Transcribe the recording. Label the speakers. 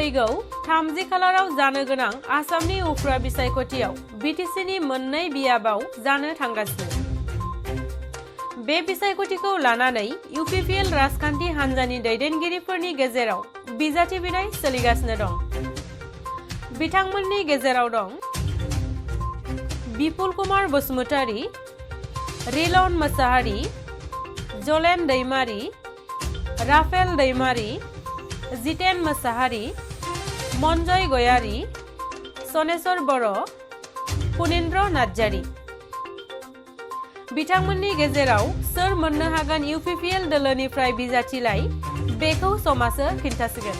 Speaker 1: फैगौ 30 खालाराव जानो गोनां आसामनि उफ्रा बिसायख'थियाव बिटिसिनि मोननै बियाबाव जानो थांगासिनो। बे बिसायख'थिखौ लानानै इउपिपिएल राजखान्थि हान्जानि दैदेनगिरिफोरनि गेजेराव बिजाथि बिनाय सोलिगासिनो दं। बिथांमोननि गेजेराव दं बिपुल कुमार बसुमतारी, रिलन मोसाहारी, जलेन दैमारी, राफेल दैमारी, जितेन मोसाहारी, मन्जय गयारी, सनेश्वर बर', फुनिन्द्र नार्जारी। बिथांमोननि गेजेराव सोर मोननो हागोन इउपिपिएल दोलोनिफ्राय बिजाथिलाय बेखौ समासो खिन्थासिगोन।